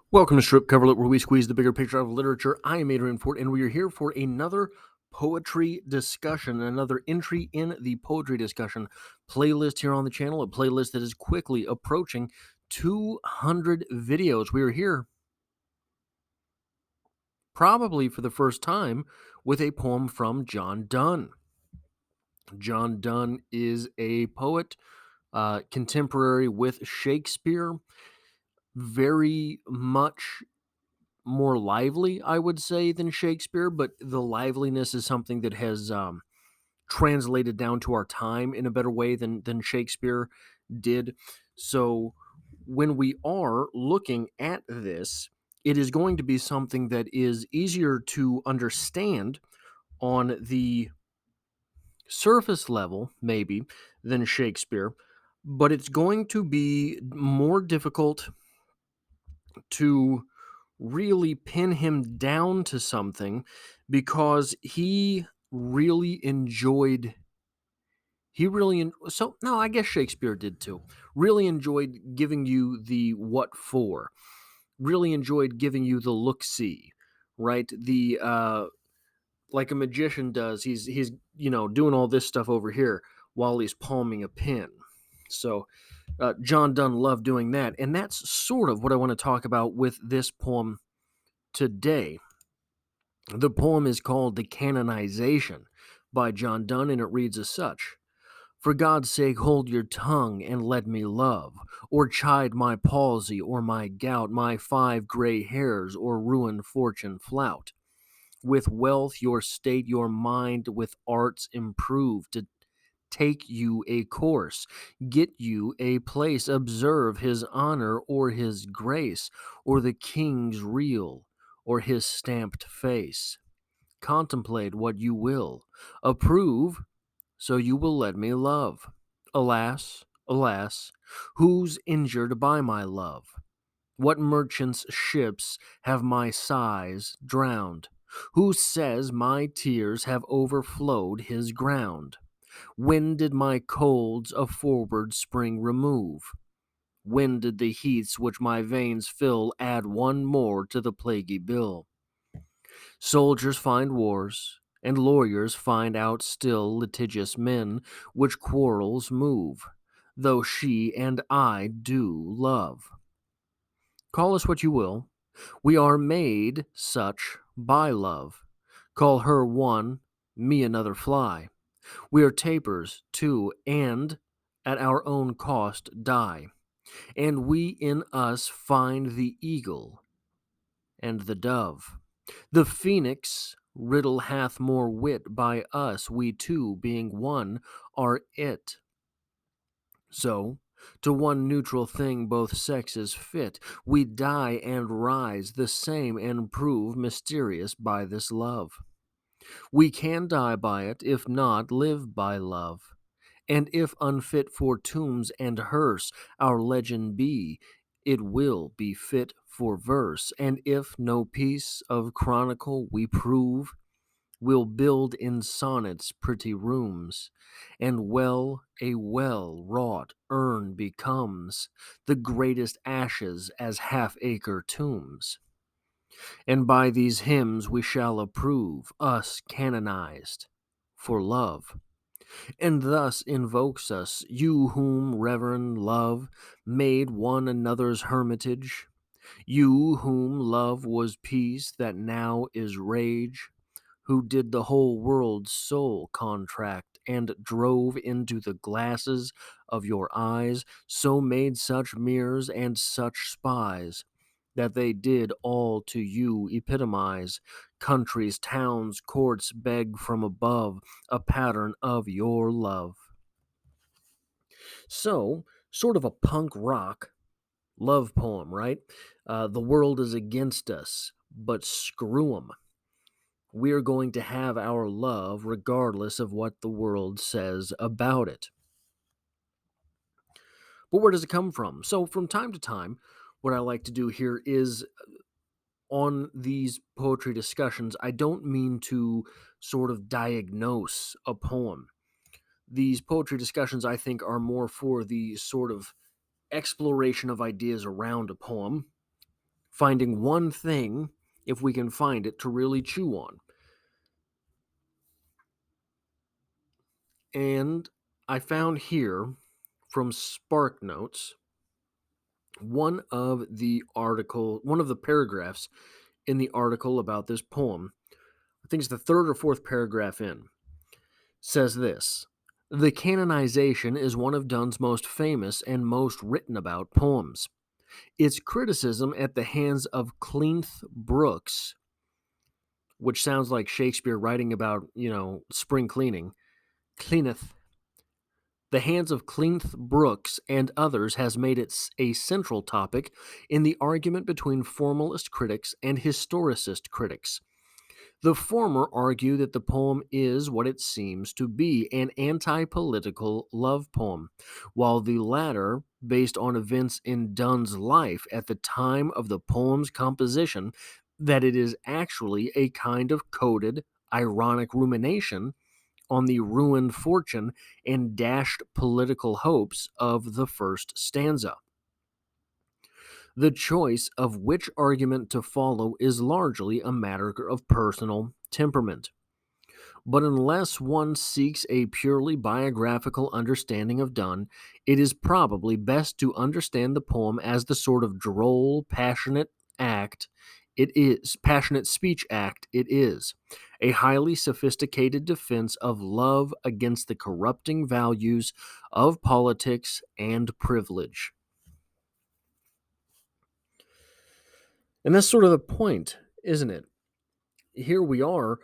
Welcome to Strip Cover Lit, where we squeeze the bigger picture out of literature. I am Adrian Fort, and we are here for another poetry discussion, another entry in the poetry discussion playlist here on the channel, a playlist that is quickly approaching 200 videos. We are here probably for the first time with a poem from John Donne. John Donne is a poet, contemporary with Shakespeare, very much more lively, I would say, than Shakespeare, but the liveliness is something that has translated down to our time in a better way than Shakespeare did. So when we are looking at this, it is going to be something that is easier to understand on the surface level, maybe, than Shakespeare, but it's going to be more difficult to really pin him down to something because really enjoyed so no, I guess Shakespeare did too. Really enjoyed giving you the what for. Really enjoyed giving you the look see, right? The like a magician does. He's doing all this stuff over here while he's palming a pen. So John Donne loved doing that, and that's sort of what I want to talk about with this poem today. The poem is called The Canonization by John Donne, and it reads as such: For God's sake, hold your tongue and let me love, or chide my palsy or my gout, my 5 gray hairs or ruined fortune flout. With wealth your state, your mind with arts improve, to take you a course, get you a place, observe his honor or his grace, or the king's reel, or his stamped face. Contemplate what you will, approve, so you will let me love. Alas, alas, who's injured by my love? What merchant's ships have my sighs drowned? Who says my tears have overflowed his ground? When did my colds a forward spring remove? When did the heats which my veins fill add one more to the plaguy bill? Soldiers find wars, and lawyers find out still litigious men, which quarrels move, though she and I do love. Call us what you will, we are made such by love. Call her one, me another fly. We are tapers, too, and at our own cost die. And we in us find the eagle and the dove. The phoenix riddle hath more wit by us, we two, being one, are it. So, to one neutral thing both sexes fit, we die and rise the same and prove mysterious by this love. We can die by it, if not live by love. And if unfit for tombs and hearse our legend be, it will be fit for verse. And if no piece of chronicle we prove, we'll build in sonnets pretty rooms, and a well wrought urn becomes the greatest ashes as half-acre tombs. And by these hymns we shall approve, us canonized for love. And thus invokes us, you whom reverend love made one another's hermitage, you whom love was peace that now is rage, who did the whole world's soul contract and drove into the glasses of your eyes, so made such mirrors and such spies that they did all to you epitomize. Countries, towns, courts beg from above a pattern of your love. So, sort of a punk rock love poem, right? The world is against us, but screw 'em. We're going to have our love regardless of what the world says about it. But where does it come from? So, from time to time, what I like to do here is on these poetry discussions, I don't mean to sort of diagnose a poem. These poetry discussions, I think, are more for the sort of exploration of ideas around a poem, finding one thing, if we can find it, to really chew on. And I found here from Spark Notes one of the paragraphs in the article about this poem. I think it's the third or fourth paragraph in. Says this: "The Canonization is one of Donne's most famous and most written about poems. Its criticism at the hands of Cleanth Brooks," which sounds like Shakespeare writing about, spring cleaning, cleaneth, the hands of Cleanth Brooks and others has made it a central topic in the argument between formalist critics and historicist critics. The former argue that the poem is what it seems to be, an anti-political love poem, while the latter, based on events in Donne's life at the time of the poem's composition, that it is actually a kind of coded, ironic rumination on the ruined fortune and dashed political hopes of the first stanza. The choice of which argument to follow is largely a matter of personal temperament. But unless one seeks a purely biographical understanding of Donne, it is probably best to understand the poem as the sort of droll, passionate speech act it is, a highly sophisticated defense of love against the corrupting values of politics and privilege. And that's sort of the point, isn't it? Here we are.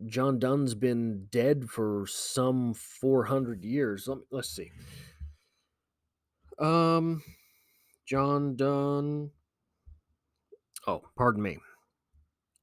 John Donne's been dead for some 400 years. Let's see. Um, John Donne. Oh, pardon me.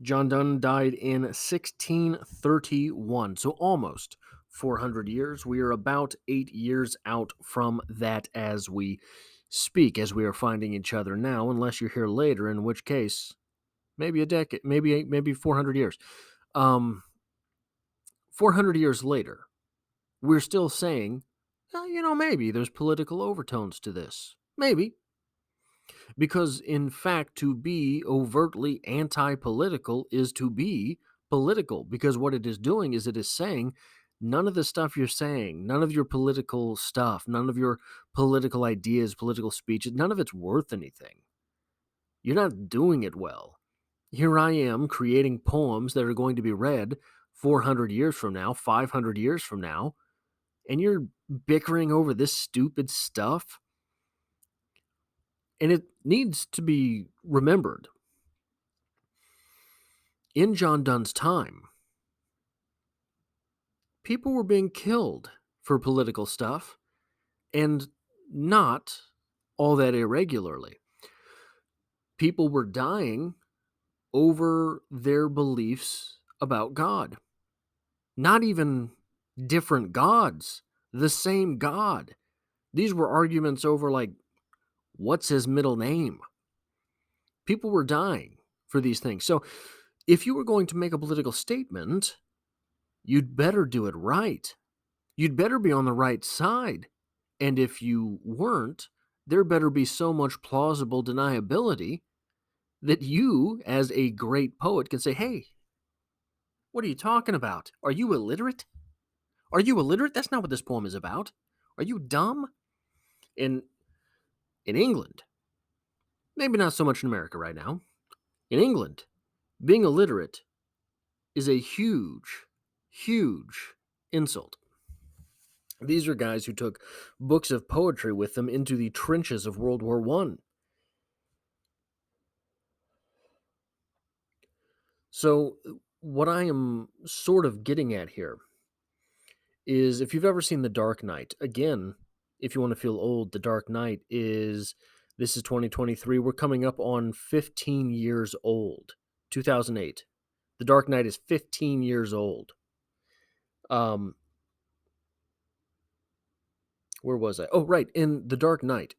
John Donne died in 1631, so almost 400 years. We are about 8 years out from that as we speak, as we are finding each other now, unless you're here later, in which case, maybe a decade, maybe 400 years. 400 years later, we're still saying, maybe there's political overtones to this. Maybe. Because, in fact, to be overtly anti political is to be political. Because what it is doing is it is saying, none of the stuff you're saying, none of your political stuff, none of your political ideas, political speeches, none of it's worth anything. You're not doing it well. Here I am creating poems that are going to be read 400 years from now, 500 years from now, and you're bickering over this stupid stuff. And it needs to be remembered. In John Donne's time, people were being killed for political stuff, and not all that irregularly. People were dying over their beliefs about God. Not even different gods, the same God. These were arguments over, like, what's his middle name? People were dying for these things. So if you were going to make a political statement, you'd better do it right. You'd better be on the right side. And if you weren't, there better be so much plausible deniability that you, as a great poet, can say, hey, what are you talking about? Are you illiterate? Are you illiterate? That's not what this poem is about. Are you dumb? In England, maybe not so much in America right now, in England, being illiterate is a huge, huge insult. These are guys who took books of poetry with them into the trenches of World War I. So, what I am sort of getting at here is, if you've ever seen The Dark Knight, again, if you want to feel old, The Dark Knight this is 2023. We're coming up on 15 years old. 2008. The Dark Knight is 15 years old. Where was I? Oh, right. In The Dark Knight,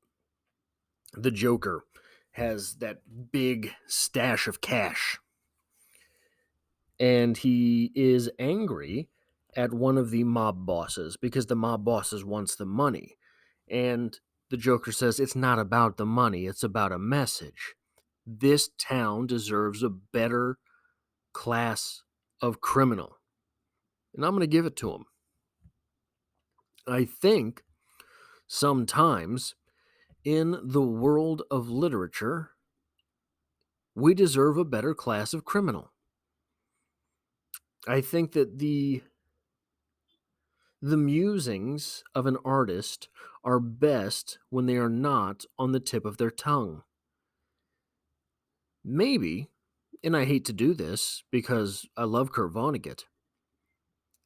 the Joker has that big stash of cash. And he is angry at one of the mob bosses because the mob bosses wants the money. And the Joker says, it's not about the money, it's about a message. This town deserves a better class of criminal. And I'm going to give it to him. I think sometimes in the world of literature, we deserve a better class of criminal. I think that the musings of an artist are best when they are not on the tip of their tongue. Maybe, and I hate to do this because I love Kurt Vonnegut,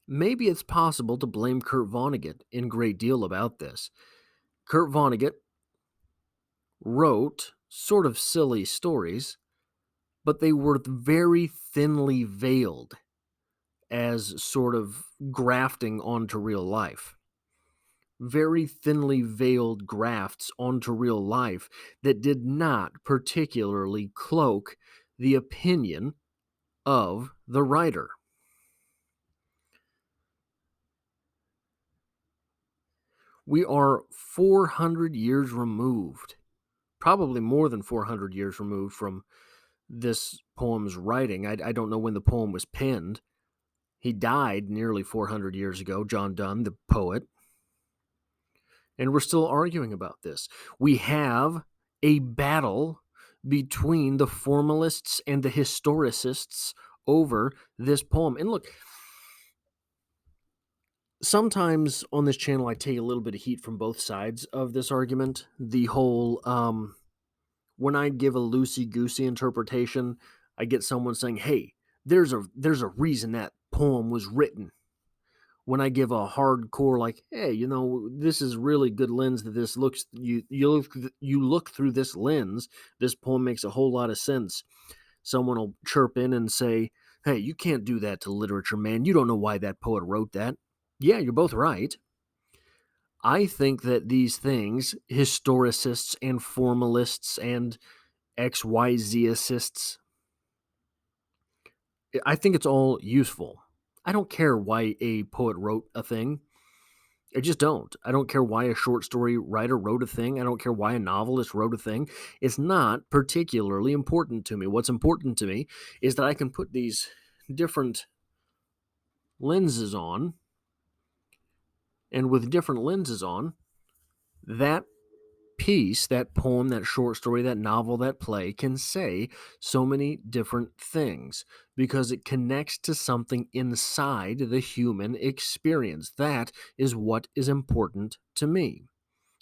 maybe it's possible to blame Kurt Vonnegut in a great deal about this. Kurt Vonnegut wrote sort of silly stories, but they were very thinly veiled as sort of grafting onto real life. Very thinly veiled grafts onto real life that did not particularly cloak the opinion of the writer. We are 400 years removed, probably more than 400 years removed from this poem's writing. I don't know when the poem was penned. He died nearly 400 years ago, John Donne, the poet. And we're still arguing about this. We have a battle between the formalists and the historicists over this poem. And look, sometimes on this channel, I take a little bit of heat from both sides of this argument. The whole, when I give a loosey-goosey interpretation, I get someone saying, hey, there's a reason that poem was written. When I give a hardcore, like, hey, you know, this is really good lens that this looks, you look through this lens, this poem makes a whole lot of sense. Someone will chirp in and say, hey, you can't do that to literature, man. You don't know why that poet wrote that. Yeah, you're both right. I think that these things, historicists and formalists and XYZists, I think it's all useful. I don't care why a poet wrote a thing. I just don't. I don't care why a short story writer wrote a thing. I don't care why a novelist wrote a thing. It's not particularly important to me. What's important to me is that I can put these different lenses on, and with different lenses on, that piece, that poem, that short story, that novel, that play can say so many different things because it connects to something inside the human experience. That is what is important to me.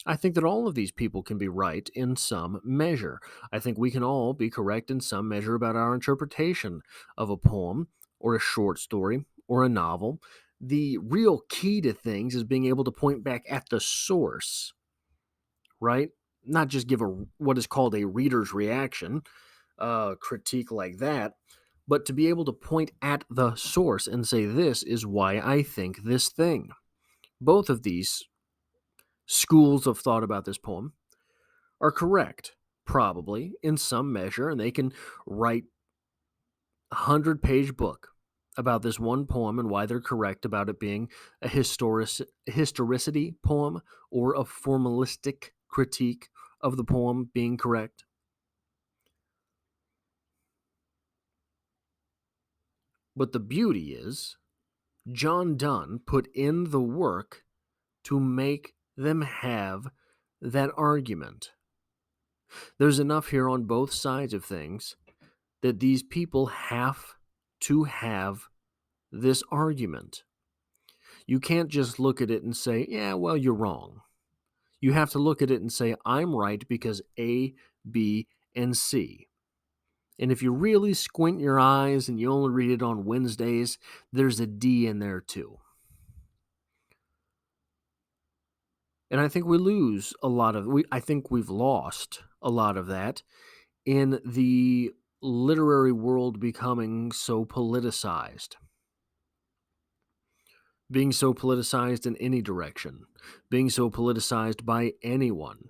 I think that all of these people can be right in some measure. I think we can all be correct in some measure about our interpretation of a poem or a short story or a novel. The real key to things is being able to point back at the source, right? Not just give a what is called a reader's reaction, critique like that, but to be able to point at the source and say, this is why I think this thing. Both of these schools of thought about this poem are correct, probably, in some measure, and they can write a 100-page book about this one poem and why they're correct about it being a historicity poem or a formalistic critique of the poem being correct. But the beauty is, John Donne put in the work to make them have that argument. There's enough here on both sides of things that these people have to have this argument. You can't just look at it and say, yeah, well, you're wrong. You have to look at it and say, I'm right because A, B, and C. And if you really squint your eyes and you only read it on Wednesdays, there's a D in there too. And I think we lose a lot of, I think we've lost a lot of that in the literary world becoming so politicized. Being so politicized in any direction, being so politicized by anyone.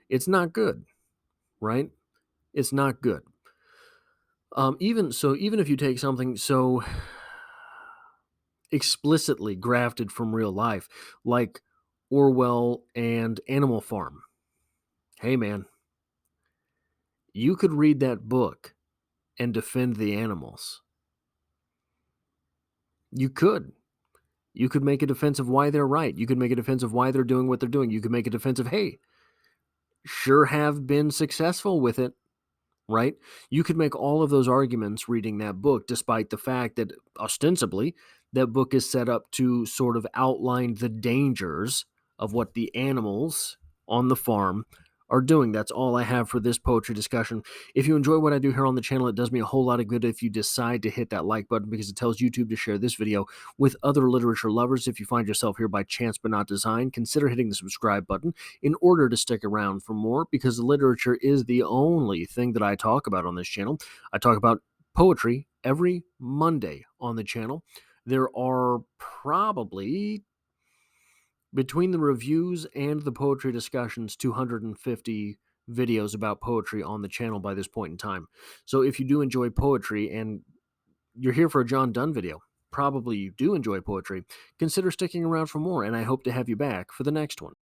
It's not good, right? It's not good. Even if you take something so explicitly grafted from real life, like Orwell and Animal Farm. Hey, man, You could read that book and defend the animals. You could. You could make a defense of why they're right. You could make a defense of why they're doing what they're doing. You could make a defense of, hey, sure have been successful with it, right? You could make all of those arguments reading that book, despite the fact that ostensibly that book is set up to sort of outline the dangers of what the animals on the farm are doing. That's all I have for this poetry discussion. If you enjoy what I do here on the channel, it does me a whole lot of good if you decide to hit that like button, because it tells YouTube to share this video with other literature lovers. If you find yourself here by chance but not design, consider hitting the subscribe button in order to stick around for more, because literature is the only thing that I talk about on this channel. I talk about poetry every Monday on the channel. There are probably, between the reviews and the poetry discussions, 250 videos about poetry on the channel by this point in time. So if you do enjoy poetry and you're here for a John Donne video, probably you do enjoy poetry, consider sticking around for more, and I hope to have you back for the next one.